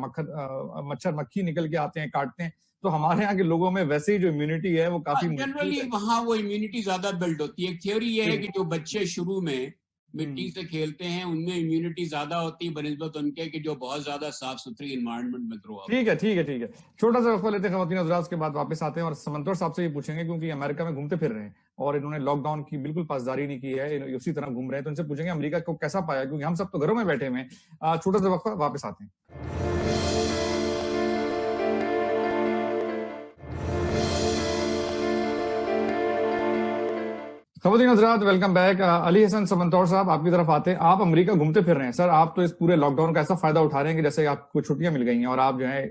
[SPEAKER 1] مچھر مکھی نکل کے آتے ہیں، کاٹتے ہیں. تو ہمارے یہاں کے لوگوں میں ویسے ہی جو امیونٹی ہے وہ کافی
[SPEAKER 3] جنرلی وہاں وہ امیونٹی زیادہ بلڈ ہوتی ہے. ایک تھیوری یہ ہے کہ جو بچے شروع میں مٹی سے کھیلتے ہیں ان میں امیونٹی زیادہ ہوتی ہے بنسبت ان کے کہ جو بہت زیادہ صاف ستھری انوائرمنٹ میں گرو.
[SPEAKER 1] ٹھیک ہے. چھوٹا سا وقفہ لیتے ہیں خواتین حضرات، کے بعد واپس آتے ہیں اور سمنتور صاحب سے یہ پوچھیں گے، کیونکہ امریکہ میں گھومتے پھر رہے ہیں اور انہوں نے لاک ڈاؤن کی بالکل پاسداری نہیں کی ہے، اسی طرح گھوم رہے ہیں. تو ان سے پوچھیں گے امریکہ کو کیسا پایا، کیونکہ ہم سب تو گھروں میں بیٹھے ہوئے ہیں. چھوٹا سا وقفہ، واپس آتے ہیں. خواتین حضرات ویلکم بیک. علی حسن سمنتور صاحب آپ کی طرف آتے ہیں. آپ امریکہ گھومتے پھر رہے ہیں سر. آپ تو اس پورے لاک ڈاؤن کا ایسا فائدہ اٹھا رہے ہیں کہ جیسے آپ کو چھٹیاں مل گئی ہیں اور آپ جو ہے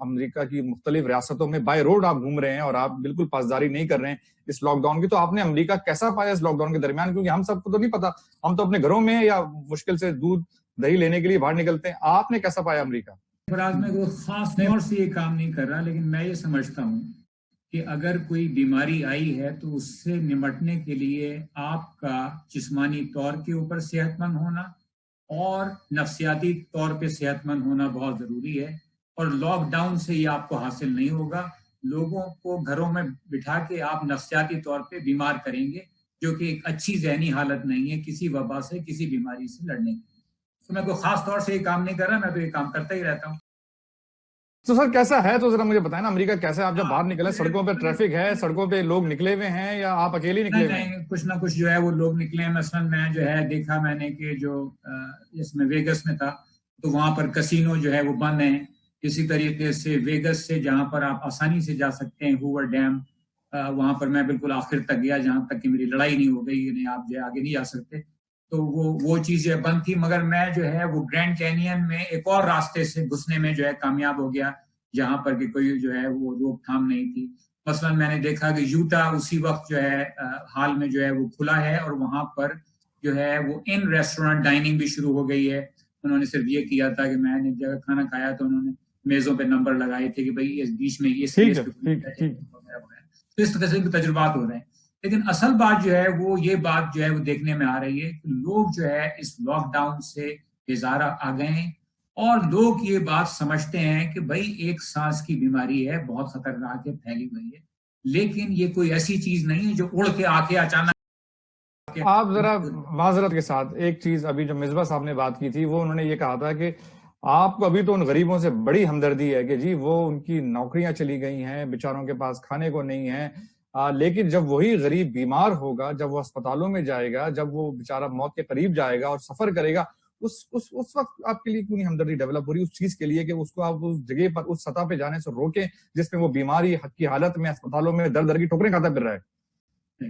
[SPEAKER 1] امریکہ کی مختلف ریاستوں میں بائی روڈ آپ گھوم رہے ہیں اور آپ بالکل پاسداری نہیں کر رہے ہیں اس لاک ڈاؤن کی. تو آپ نے امریکہ کیسا پایا اس لاک ڈاؤن کے درمیان؟ کیونکہ ہم سب کو تو نہیں پتا, ہم تو اپنے گھروں میں یا مشکل سے دودھ دہی لینے کے لیے باہر نکلتے ہیں. آپ نے کیسا پایا امریکہ؟
[SPEAKER 2] فراز میں کوئی خاص طور سے یہ کام نہیں کر رہا, لیکن میں یہ سمجھتا ہوں کہ اگر کوئی بیماری آئی ہے تو اس سے نمٹنے کے لیے آپ کا جسمانی طور کے اوپر صحت مند ہونا اور نفسیاتی طور پہ صحت مند ہونا بہت ضروری ہے. اور لاک ڈاؤن سے یہ آپ کو حاصل نہیں ہوگا. لوگوں کو گھروں میں بٹھا کے آپ نفسیاتی طور پہ بیمار کریں گے, جو کہ ایک اچھی ذہنی حالت نہیں ہے کسی وبا سے, کسی بیماری سے لڑنے کی. تو میں کوئی خاص طور سے یہ کام نہیں کر رہا, میں تو یہ کام کرتا ہی رہتا ہوں.
[SPEAKER 1] تو سر کیسا ہے, تو ذرا مجھے بتائیں نا امریکہ کیسا ہے؟ آپ جب باہر نکلے سڑکوں پہ ٹریفک ہے, سڑکوں پہ لوگ نکلے ہوئے ہیں یا آپ اکیلے نکلے ہوئے ہیں؟
[SPEAKER 2] نہیں, کچھ نہ کچھ جو ہے وہ لوگ نکلے ہیں. مثلا میں جو ہے دیکھا میں نے کہ جو اس میں ویگس میں تھا تو وہاں پر کسینو جو ہے وہ بند ہیں. اسی طریقے سے ویگس سے جہاں پر آپ آسانی سے جا سکتے ہیں ہوور ڈیم, وہاں پر میں بالکل آخر تک گیا جہاں تک کہ میری لڑائی نہیں ہو گئی, نہیں آپ جو ہے آگے نہیں جا سکتے. تو وہ چیزیں بند تھی. مگر میں جو ہے وہ گرینڈ کینین میں ایک اور راستے سے گھسنے میں جو ہے کامیاب ہو گیا جہاں پر کہ کوئی جو ہے وہ روک تھام نہیں تھی. مثلا میں نے دیکھا کہ یوٹا اسی وقت جو ہے حال میں جو ہے وہ کھلا ہے اور وہاں پر جو ہے وہ ان ریسٹورینٹ ڈائننگ بھی شروع ہو گئی ہے. انہوں نے صرف یہ کیا تھا کہ میں نے جگہ کھانا کھایا تو انہوں نے میزوں پہ نمبر لگائے تھے کہ بھائی اس بیچ میں یہ تو اس طرح سے بھی تجربات ہو رہے ہیں. لیکن اصل بات جو ہے وہ یہ بات جو ہے وہ دیکھنے میں آ رہی ہے کہ لوگ جو ہے اس لاک ڈاؤن سے بیزار آ گئے ہیں اور لوگ یہ بات سمجھتے ہیں کہ بھائی ایک سانس کی بیماری ہے, بہت خطرناک ہے, پھیلی ہوئی ہے, لیکن یہ کوئی ایسی چیز نہیں ہے جو اڑ کے آ کے اچانک.
[SPEAKER 1] آپ ذرا معذرت کے ساتھ ایک چیز ابھی جو مصباح صاحب نے بات کی تھی وہ انہوں نے یہ کہا تھا کہ آپ کو ابھی تو ان غریبوں سے بڑی ہمدردی ہے کہ جی وہ ان کی نوکریاں چلی گئی ہیں, بیچاروں کے پاس کھانے کو نہیں ہے, لیکن جب وہی غریب بیمار ہوگا, جب وہ اسپتالوں میں جائے گا, جب وہ بیچارہ موت کے قریب جائے گا اور سفر کرے گا, اس وقت آپ کے لیے کیوں نہیں ہمدردی ڈیولپ ہو رہی اس چیز کے لیے کہ اس کو آپ اس جگہ پر اس سطح پہ جانے سے روکیں جس میں وہ بیماری کی حالت میں اسپتالوں میں در در کی ٹھوکریں کھاتا پھر رہا ہے؟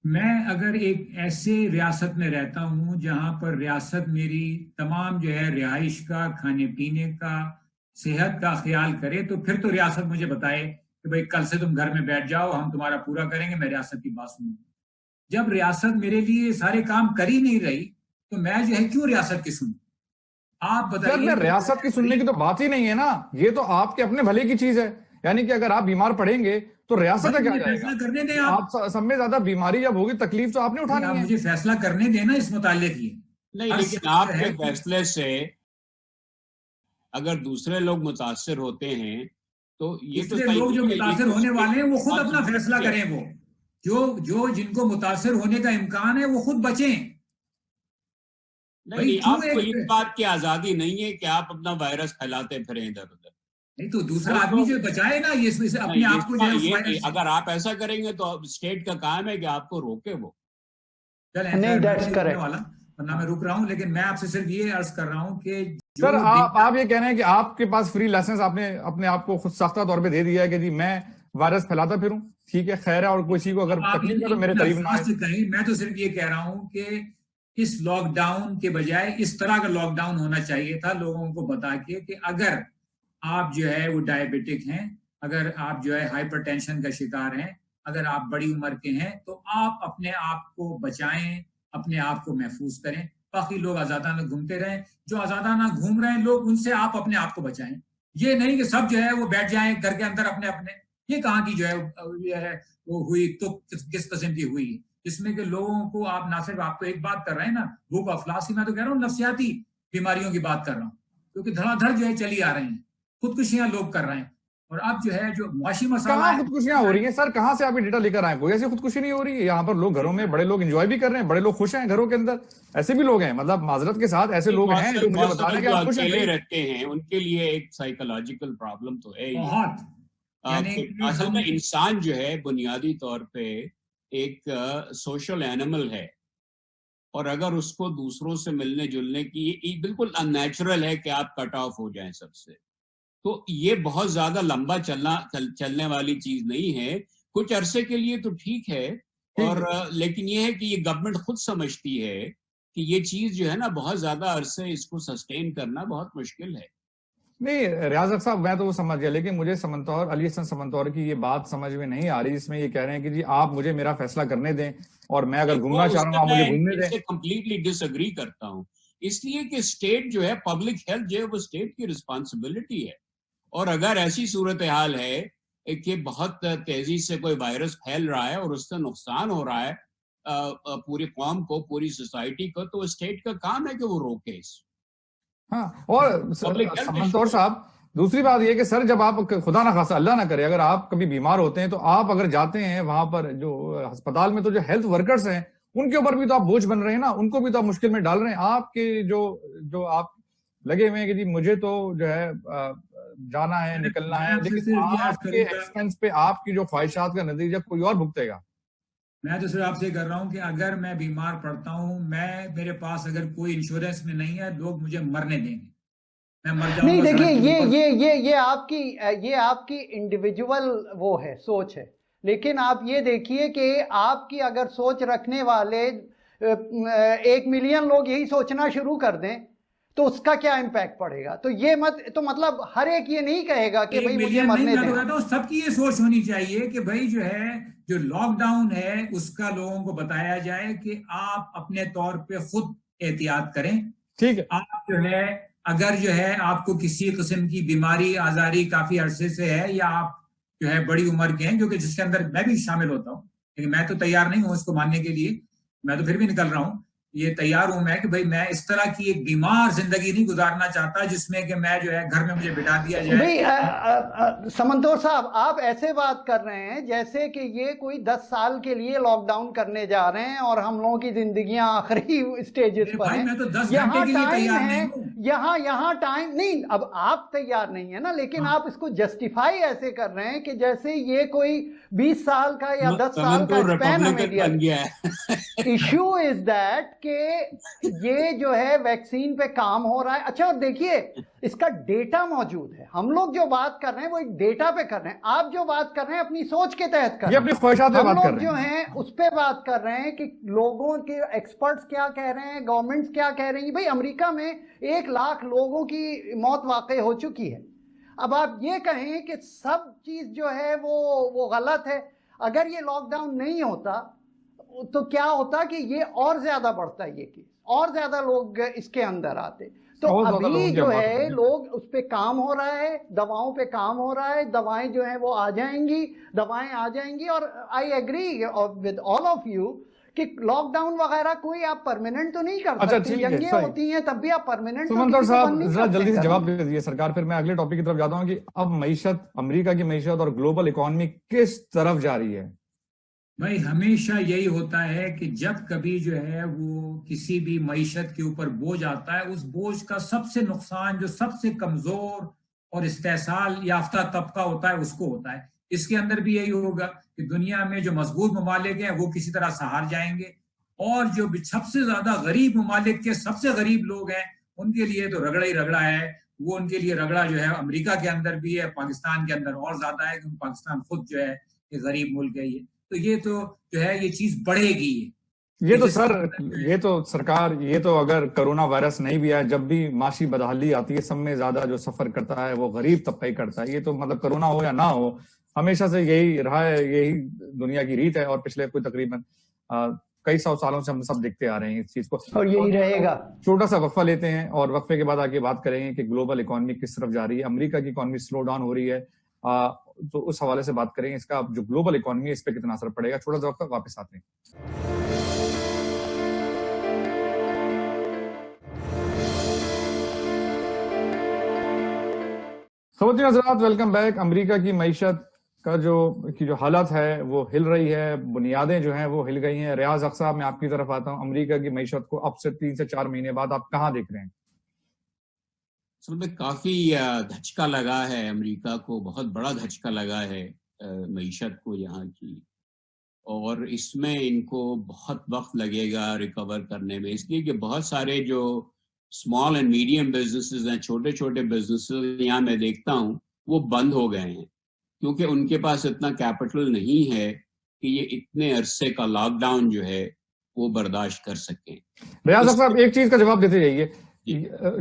[SPEAKER 2] میں اگر ایک ایسے ریاست میں رہتا ہوں جہاں پر ریاست میری تمام جو ہے رہائش کا, کھانے پینے کا, صحت کا خیال کرے تو پھر تو ریاست مجھے بتائے کہ بھائی کل سے تم گھر میں بیٹھ جاؤ, ہم تمہارا پورا کریں گے, میں ریاست کی بات سنوں. جب ریاست میرے لیے سارے کام کر ہی نہیں رہی تو میں جو ہے کیوں ریاست کی سنوں؟ آپ بتائیے.
[SPEAKER 1] ریاست کی سننے کی تو بات ہی نہیں ہے نا, یہ تو آپ کے اپنے بھلے کی چیز ہے. یعنی کہ اگر آپ بیمار پڑیں گے تو ریاست کا کیا جائے گا؟
[SPEAKER 2] کرنے دیں
[SPEAKER 1] آپ سب میں زیادہ بیماری جب ہوگی تکلیف تو آپ نے اٹھانی ہے.
[SPEAKER 2] مجھے فیصلہ کرنے دینا اس متعلق ہی
[SPEAKER 3] نہیں, لیکن آپ کے فیصلے سے اگر دوسرے لوگ متاثر ہوتے ہیں تو یہ تو
[SPEAKER 2] لوگ جو متاثر ہونے والے ہیں وہ خود اپنا فیصلہ کریں. وہ جو جن کو متاثر ہونے کا امکان ہے وہ خود بچیں.
[SPEAKER 3] نہیں, آپ کو اس بات کی آزادی نہیں ہے کہ آپ اپنا وائرس پھیلاتے پھریں ادھر ادھر.
[SPEAKER 2] نہیں تو دوسرا آدمی جو بچائے نا یہ اپنے آپ کو.
[SPEAKER 3] اگر آپ ایسا کریں گے تو اسٹیٹ کا کام ہے کہ آپ کو روکے. وہ
[SPEAKER 2] ورنہ میں رک رہا ہوں, لیکن میں آپ سے صرف یہ عرض کر رہا ہوں کہ
[SPEAKER 1] سر آپ یہ کہہ رہے ہیں کہ آپ کے پاس فری لائسنس آپ نے اپنے آپ کو خود ساختہ طور پہ دے دیا ہے کہ جی میں وائرس پھیلاتا پھروں, ٹھیک ہے, خیر ہے, اور کسی کو اگر تکلیف ہے تو میرے قریب نہ آئے.
[SPEAKER 2] میں تو صرف یہ کہہ رہا ہوں کہ اس لاک ڈاؤن کے بجائے اس طرح کا لاک ڈاؤن ہونا چاہیے تھا, لوگوں کو بتا کے کہ اگر آپ جو ہے وہ ڈائبیٹک ہیں, اگر آپ جو ہے ہائپر ٹینشن کا شکار ہیں, اگر آپ بڑی عمر کے ہیں تو آپ اپنے آپ کو بچائیں, اپنے آپ کو محفوظ کریں. باقی لوگ آزادانہ گھومتے رہیں, جو آزادانہ گھوم رہے ہیں لوگ ان سے آپ اپنے آپ کو بچائیں. یہ نہیں کہ سب جو ہے وہ بیٹھ جائیں گھر کے اندر اپنے اپنے. یہ کہاں کی جو ہے وہ ہوئی تو کس قسم کی ہوئی جس میں کہ لوگوں کو آپ نہ صرف آپ کو ایک بات کر رہے ہیں نا بھوک افلاس کی, میں تو کہہ رہا ہوں نفسیاتی بیماریوں کی بات کر رہا ہوں, کیونکہ دھڑا دھڑ جو ہے چلی آ رہے ہیں, خودکشیاں لوگ کر رہے ہیں. اور اب جو ہے جو معاشی مسئلہ
[SPEAKER 1] کہاں خودکشیاں ہو رہی ہیں سر؟ کہاں سے آپ ڈیٹا لے کر آئے؟ کوئی ایسی خودکشی نہیں ہو رہی ہے یہاں پر. لوگ گھروں میں بڑے لوگ انجوائے بھی کر رہے ہیں, بڑے لوگ خوش ہیں گھروں کے اندر. ایسے بھی لوگ ہیں, مطلب معذرت کے ساتھ ایسے لوگ ہیں جو مجھے بتا رہے ہیں کہ آپ خوش ہیں.
[SPEAKER 3] رہتے ہیں ان کے لیے ایک سائیکولوجیکل پرابلم تو ہے. اصل میں انسان جو ہے بنیادی طور پہ ایک سوشل اینیمل ہے, اور اگر اس کو دوسروں سے ملنے جلنے کی بالکل ان نیچرل ہے کہ آپ کٹ آف ہو جائیں سب سے. تو یہ بہت زیادہ لمبا چلنے والی چیز نہیں ہے. کچھ عرصے کے لیے تو ٹھیک ہے, اور لیکن یہ ہے کہ یہ گورنمنٹ خود سمجھتی ہے کہ یہ چیز جو ہے نا بہت زیادہ عرصے اس کو سسٹین کرنا بہت مشکل ہے.
[SPEAKER 1] نہیں ریاض صاحب میں تو وہ سمجھ گیا، لیکن مجھے سمنتور علی حسن سمنتور کی یہ بات سمجھ میں نہیں آ رہی، اس میں یہ کہہ رہے ہیں کہ جی آپ مجھے میرا فیصلہ کرنے دیں اور میں اگر گھومنا چاہ رہا ہوں آپ مجھے گھومنے دیں.
[SPEAKER 3] میں کمپلیٹلی ڈس ایگری کرتا ہوں، اس لیے کہ اسٹیٹ جو ہے پبلک ہیلتھ جو ہے وہ اسٹیٹ کی رسپانسبلٹی ہے، اور اگر ایسی صورتحال ہے کہ بہت تیزی سے کوئی وائرس پھیل رہا ہے اور اس سے نقصان ہو رہا ہے پوری قوم کو، پوری سوسائٹی کو، تو اسٹیٹ کا کام ہے کہ وہ روکے اس.
[SPEAKER 1] ہاں اور سمنتور صاحب دوسری بات یہ کہ سر جب آپ خدا نہ خاصا اللہ نہ کرے اگر آپ کبھی بیمار ہوتے ہیں تو آپ اگر جاتے ہیں وہاں پر جو ہسپتال میں، تو جو ہیلتھ ورکرز ہیں ان کے اوپر بھی تو آپ بوجھ بن رہے ہیں نا، ان کو بھی تو آپ مشکل میں ڈال رہے ہیں. آپ کے جو آپ لگے ہوئے ہیں کہ جی مجھے تو جو ہے جانا ہے نکلنا ہے، لیکن آپ کے ایکسپینس پہ آپ کی جو خواہشات کا نتیجہ کوئی اور بھگتے گا.
[SPEAKER 2] میں تو صرف آپ سے کر رہا ہوں کہ اگر میں بیمار پڑتا ہوں، میرے پاس اگر کوئی انشورنس میں نہیں ہے، لوگ مجھے مرنے دیں گے، میں مر جاؤں گا.
[SPEAKER 4] نہیں دیکھیے یہ آپ کی انڈیویجول وہ ہے سوچ ہے، لیکن آپ یہ دیکھیے کہ آپ کی اگر سوچ رکھنے والے 1 ملین لوگ یہی سوچنا شروع کر دیں تو اس کا کیا امپیکٹ پڑے گا. تو یہ تو مطلب ہر ایک یہ نہیں کہے گا کہ بھائی مجھے مرنے دیں.
[SPEAKER 2] تو سب کی یہ سوچ ہونی چاہیے کہ بھائی جو لاک ڈاؤن ہے اس کا لوگوں کو بتایا جائے کہ آپ اپنے طور پہ خود احتیاط کریں.
[SPEAKER 1] ٹھیک ہے،
[SPEAKER 2] آپ اگر آپ کو کسی قسم کی بیماری آزاری کافی عرصے سے ہے، یا آپ بڑی عمر کے ہیں، جو کہ جس کے اندر میں بھی شامل ہوتا ہوں، لیکن میں تو تیار نہیں ہوں اس کو ماننے کے لیے، میں تو پھر بھی نکل رہا ہوں. یہ تیار ہوں میں کہ بھائی میں اس طرح کی ایک بیمار زندگی نہیں گزارنا چاہتا جس میں کہ میں گھر میں مجھے بٹھا دیا جائے.
[SPEAKER 4] بھائی سمنتور صاحب آپ ایسے بات کر رہے ہیں جیسے کہ یہ کوئی 10 سال کے لیے لاک ڈاؤن کرنے جا رہے ہیں اور ہم لوگوں کی زندگیاں آخری اسٹیجز پر ہیں.
[SPEAKER 2] میں تو 10 گھنٹے کے لیے تیار نہیں ہوں.
[SPEAKER 4] یہاں ٹائم نہیں، اب آپ تیار نہیں ہے نا، لیکن آپ اس کو جسٹیفائی ایسے کر رہے ہیں کہ جیسے یہ کوئی 20 سال کا یا 10 سال کا اسپین ہمیں دیا گیا. ایشو از دیٹ کہ یہ جو ہے ویکسین پہ کام ہو رہا ہے. اچھا اور دیکھیے اس کا ڈیٹا موجود ہے، ہم لوگ جو بات کر رہے ہیں وہ ایک ڈیٹا پہ کر رہے ہیں، آپ جو بات کر رہے ہیں اپنی سوچ کے تحت کر رہے ہیں،
[SPEAKER 1] اپنی خواہشات پہ بات کر رہے ہیں.
[SPEAKER 4] ہم لوگ جو ہیں اس پہ بات کر رہے ہیں کہ لوگوں کے ایکسپرٹس کیا کہہ رہے ہیں، گورنمنٹس کیا کہہ رہی ہیں. بھائی امریکہ میں 1 لاکھ لوگوں کی موت واقع ہو چکی ہے. اب آپ یہ کہیں کہ سب چیز جو ہے وہ غلط ہے. اگر یہ لاک ڈاؤن نہیں ہوتا تو کیا ہوتا کہ یہ اور زیادہ بڑھتا ہے، یہ کیس اور زیادہ لوگ اس کے اندر آتے. تو ابھی جو ہے لوگ اس پہ کام ہو رہا ہے، دواؤں پہ کام ہو رہا ہے، دوائیں جو ہیں وہ آ جائیں گی. اور I agree with all of you کہ لاک ڈاؤن وغیرہ کوئی آپ پرماننٹ تو نہیں کر سکتے. جنگیں ہوتی ہیں تب بھی آپ پرماننٹ.
[SPEAKER 1] سمنتور صاحب ذرا جلدی سے جواب دے دیجیے سرکار، پھر میں اگلے ٹاپک کی طرف جاتا ہوں کہ اب معیشت، امریکہ کی معیشت اور گلوبل اکانومی کس طرف جا رہی ہے.
[SPEAKER 2] بھائی ہمیشہ یہی ہوتا ہے کہ جب کبھی وہ کسی بھی معیشت کے اوپر بوجھ آتا ہے، اس بوجھ کا سب سے نقصان جو سب سے کمزور اور استحصال یافتہ طبقہ ہوتا ہے اس کو ہوتا ہے. اس کے اندر بھی یہی ہوگا کہ دنیا میں جو مضبوط ممالک ہیں وہ کسی طرح سہار جائیں گے، اور جو سب سے زیادہ غریب ممالک کے سب سے غریب لوگ ہیں ان کے لیے تو رگڑا ہی رگڑا ہے. وہ ان کے لیے رگڑا امریکہ کے اندر بھی ہے، پاکستان کے اندر اور زیادہ ہے، کیونکہ پاکستان خود ایک غریب ملک ہے. تو یہ تو یہ چیز بڑھے گی.
[SPEAKER 1] یہ تو سر سرکار یہ تو اگر کرونا وائرس نہیں بھی ہے، جب بھی معاشی بدحالی آتی ہے سب میں زیادہ جو سفر کرتا ہے وہ غریب طبقہ ہی کرتا ہے. یہ تو مطلب کرونا ہو یا نہ ہو ہمیشہ سے یہی رہا ہے، یہی دنیا کی ریت ہے، اور پچھلے کوئی تقریباً کئی 100 سالوں سے ہم سب دیکھتے آ رہے ہیں اس چیز کو،
[SPEAKER 4] اور یہی رہے گا.
[SPEAKER 1] چھوٹا سا وقفہ لیتے ہیں اور وقفے کے بعد آگے بات کریں گے کہ گلوبل اکانومی کس طرف جا رہی ہے. امریکہ کی اکانومی سلو ڈاؤن ہو رہی ہے، تو اس حوالے سے بات کریں گے اس کا جو گلوبل اکانومی ہے اس پہ کتنا اثر پڑے گا. چھوٹا سا وقفہ، واپس آتے ہیں. خواتین حضرات ویلکم بیک. امریکہ کی معیشت کا جو حالت ہے وہ ہل رہی ہے، بنیادیں جو ہیں وہ ہل گئی ہیں. ریاض اقصا میں آپ کی طرف آتا ہوں. امریکہ کی معیشت کو اب سے 3 سے 4 مہینے بعد آپ کہاں دیکھ رہے ہیں؟
[SPEAKER 3] اصل میں کافی دھچکا لگا ہے امریکہ کو، بہت بڑا دھچکا لگا ہے معیشت کو یہاں کی، اور اس میں ان کو بہت وقت لگے گا ریکور کرنے میں، اس لیے کہ بہت سارے جو اسمال اینڈ میڈیم بزنسز ہیں، چھوٹے چھوٹے بزنسز یہاں میں دیکھتا ہوں وہ بند ہو گئے ہیں، کیونکہ ان کے پاس اتنا کیپٹل نہیں ہے کہ یہ اتنے عرصے کا لاک ڈاؤن جو ہے وہ برداشت کر سکیں.
[SPEAKER 1] ریاض صاحب ایک چیز کا جواب دیتے جائیے,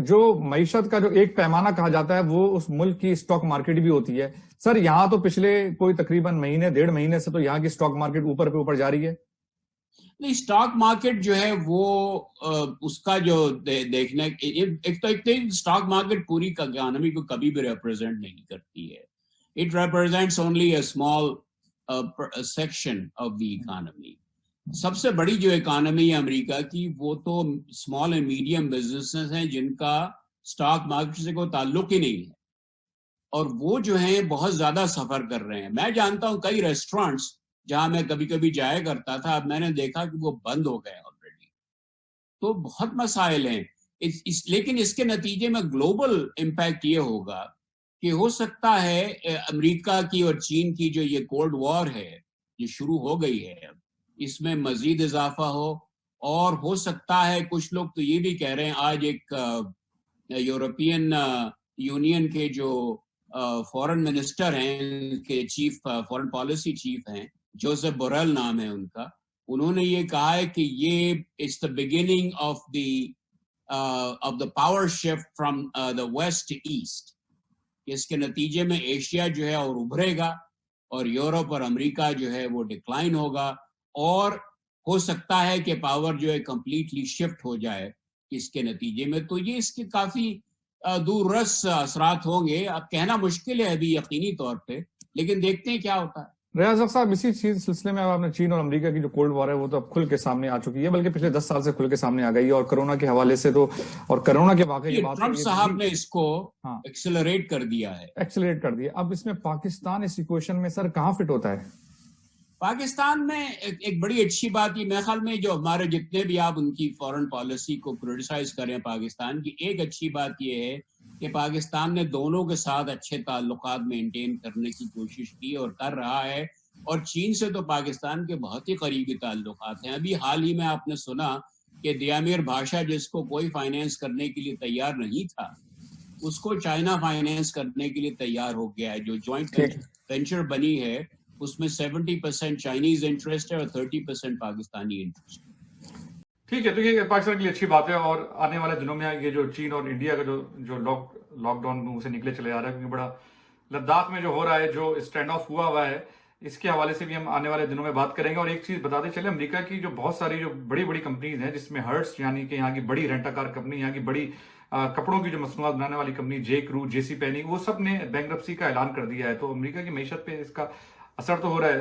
[SPEAKER 1] جو معیشت کا جو ایک پیمانہ کہا جاتا ہے وہ اس ملک کی اسٹاک مارکیٹ بھی ہوتی ہے. سر یہاں تو پچھلے کوئی تقریباً مہینے 1.5 مہینے سے تو یہاں کی اسٹاک مارکیٹ اوپر پہ اوپر جا رہی ہے.
[SPEAKER 3] نہیں, اسٹاک مارکیٹ جو ہے وہ اس کا جو دیکھنے, ایک تو اسٹاک مارکیٹ پوری اکانومی کو کبھی بھی ریپرزینٹ نہیں کرتی ہے. It represents only a small section of the economy. سب سے بڑی جو اکانومی ہے امریکہ کی وہ تو اسمال اینڈ میڈیم بزنسز ہیں جن کا اسٹاک مارکیٹ سے کوئی تعلق ہی نہیں ہے, اور وہ جو ہیں بہت زیادہ سفر کر رہے ہیں. میں جانتا ہوں کئی ریسٹورینٹس جہاں میں کبھی کبھی جایا کرتا تھا, اب میں نے دیکھا کہ وہ بند ہو گئے آلریڈی. تو بہت مسائل ہیں, لیکن اس کے نتیجے میں گلوبل امپیکٹ یہ ہوگا کہ ہو سکتا ہے امریکہ کی اور چین کی جو یہ کولڈ وار ہے جو شروع ہو گئی ہے, اس میں مزید اضافہ ہو اور سکتا ہے کچھ لوگ تو یہ بھی کہہ رہے ہیں, آج ایک یورپین یونین کے جو فورن منسٹر ہیں, کے چیف فورن پالیسی چیف ہیں, جوزف بوریل نام ہے ان کا, انہوں نے یہ کہا ہے کہ یہ it's the beginning of the power shift from the west east. اس کے نتیجے میں ایشیا جو ہے اور ابھرے گا اور یورپ اور امریکہ جو ہے وہ ڈکلائن ہوگا, اور ہو سکتا ہے کہ پاور جو ہے کمپلیٹلی شفٹ ہو جائے اس کے نتیجے میں. تو یہ اس کے کافی دور رس اثرات ہوں گے. اب کہنا مشکل ہے ابھی یقینی طور پہ, لیکن دیکھتے ہیں کیا ہوتا ہے.
[SPEAKER 1] ریاض صاحب اسی چیز سلسلے میں اب آپ نے چین اور امریکہ کی جو کولڈ وار ہے وہ تو اب کھل کے سامنے آ چکی ہے, بلکہ پچھلے 10 سال سے کھل کے سامنے آ گئی ہے, اور کرونا کے حوالے سے تو, اور کرونا کے واقعے
[SPEAKER 3] ٹرمپ صاحب نے اس کو ایکسلریٹ کر دیا ہے.
[SPEAKER 1] ایکسلریٹ کر دیا. اب اس میں پاکستان اس ایکویشن میں سر کہاں فٹ ہوتا ہے؟
[SPEAKER 3] پاکستان میں ایک بڑی اچھی بات, یہ میرے خیال میں جو ہمارے جتنے بھی آپ ان کی فورن پالیسی کو کرٹیسائز کریں پاکستان کی, ایک اچھی بات یہ ہے کہ پاکستان نے دونوں کے ساتھ اچھے تعلقات مینٹین کرنے کی کوشش کی اور کر رہا ہے, اور چین سے تو پاکستان کے بہت ہی قریبی تعلقات ہیں. ابھی حال ہی میں آپ نے سنا کہ دیامیر بھاشا جس کو کوئی فائنینس کرنے کے لیے تیار نہیں تھا, اس کو چائنا فائنینس کرنے کے لیے تیار ہو گیا ہے. جو جوائنٹ وینچر بنی ہے اس میں 70% چائنیز انٹرسٹ ہے اور 30% پاکستانی انٹرسٹ.
[SPEAKER 1] ٹھیک ہے, تو یہ پاکستان کے لیے اچھی بات ہے, اور آنے والے دنوں میں یہ جو چین اور انڈیا کا جو لاک ڈاؤن سے نکلے چلے آ رہا ہے, کیونکہ بڑا لداخ میں جو ہو رہا ہے, جو اسٹینڈ آف ہوا ہے, اس کے حوالے سے بھی ہم آنے والے دنوں میں بات کریں گے. اور ایک چیز بتاتے چلے, امریکہ کی جو بہت ساری جو بڑی کمپنیز ہیں, جس میں ہرٹس یعنی کہ یہاں کی بڑی رینٹا کار کمپنی, یہاں کی بڑی کپڑوں کی جو مصنوعات بنانے والی کمپنی جے کرو, جے سی پینی, وہ سب نے بینکرپسی کا اعلان کر دیا ہے. تو امریکہ کی معیشت پہ اس کا اثر تو ہو رہا ہے.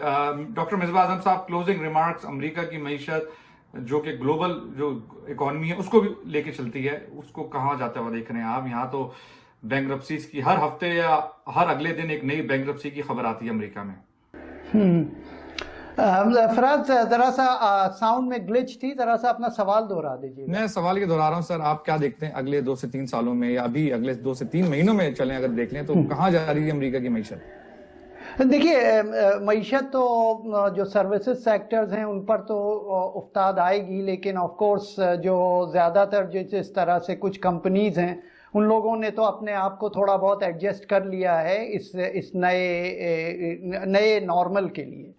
[SPEAKER 1] ڈاکٹر مصباح اعظم صاحب, کلوزنگ ریمارکس, امریکہ کی معیشت جو کہ گلوبل جو اکانومی ہے اس کو بھی لے کے چلتی ہے, اس کو کہاں جاتا ہوا دیکھ رہے ہیں آپ؟ یہاں تو بینکرپسیز کی ہر ہفتے یا ہر اگلے دن ایک نئی بینکرپسی کی خبر آتی ہے امریکہ میں.
[SPEAKER 4] فراز ذرا سا ساؤنڈ میں گلچ تھی, ذرا سا اپنا سوال دوہرا دیجیے.
[SPEAKER 1] میں سوال یہ دہرا رہا ہوں سر, آپ کیا دیکھتے ہیں اگلے 2 سے 3 سالوں میں, یا ابھی اگلے 2 سے 3 مہینوں میں چلیں اگر دیکھ لیں تو کہاں جا رہی ہے امریکہ کی معیشت؟
[SPEAKER 4] دیکھیے, معیشت تو جو سروسز سیکٹرز ہیں ان پر تو افتاد آئے گی, لیکن آف کورس جو زیادہ تر جس طرح سے کچھ کمپنیز ہیں ان لوگوں نے تو اپنے آپ کو تھوڑا بہت ایڈجسٹ کر لیا ہے اس نئے نارمل کے لیے.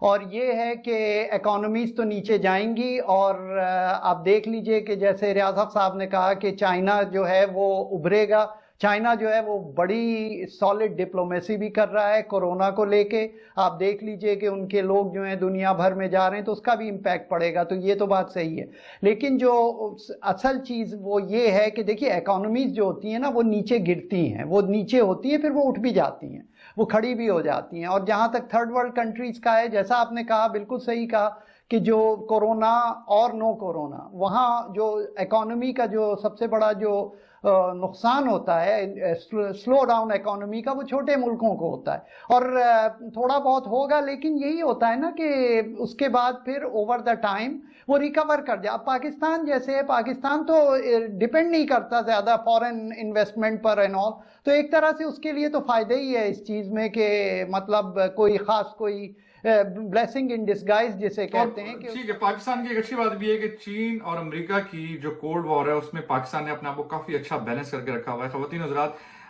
[SPEAKER 4] اور یہ ہے کہ اکانومیز تو نیچے جائیں گی, اور آپ دیکھ لیجئے کہ جیسے ریاض صاحب نے کہا کہ چائنا جو ہے وہ ابھرے گا. چائنا جو ہے وہ بڑی سالڈ ڈپلومیسی بھی کر رہا ہے کورونا کو لے کے. آپ دیکھ لیجئے کہ ان کے لوگ جو ہیں دنیا بھر میں جا رہے ہیں تو اس کا بھی امپیکٹ پڑے گا. تو یہ تو بات صحیح ہے, لیکن جو اصل چیز وہ یہ ہے کہ دیکھیے اکانومیز جو ہوتی ہیں نا وہ نیچے گرتی ہیں, وہ نیچے ہوتی ہیں, پھر وہ اٹھ بھی جاتی ہیں, وہ کھڑی بھی ہو جاتی ہیں. اور جہاں تک تھرڈ ورلڈ کنٹریز کا ہے, جیسا آپ نے کہا, بالکل صحیح کہا کہ جو کورونا اور نو کورونا, وہاں جو اکانومی کا جو سب سے بڑا جو نقصان ہوتا ہے سلو ڈاؤن اکانومی کا, وہ چھوٹے ملکوں کو ہوتا ہے. اور تھوڑا بہت ہوگا, لیکن یہی ہوتا ہے نا کہ اس کے بعد پھر اوور دا ٹائم وہ ریکور کر جائے. اب پاکستان جیسے ہے, پاکستان تو ڈیپینڈ نہیں کرتا زیادہ فورن انویسٹمنٹ پر اینڈ آل, تو ایک طرح سے اس کے لیے تو فائدہ ہی ہے اس چیز میں کہ مطلب کوئی خاص کوئی بلیسنگ ان ڈسگائز جسے کہتے ہیں.
[SPEAKER 1] ٹھیک ہے, پاکستان کی ایک اچھی بات بھی ہے کہ چین اور امریکہ کی جو کولڈ وار ہے اس میں پاکستان نے اپنے آپ کو کافی اچھا بیلنس کر کے رکھا ہوا ہے. خواتین حضرات,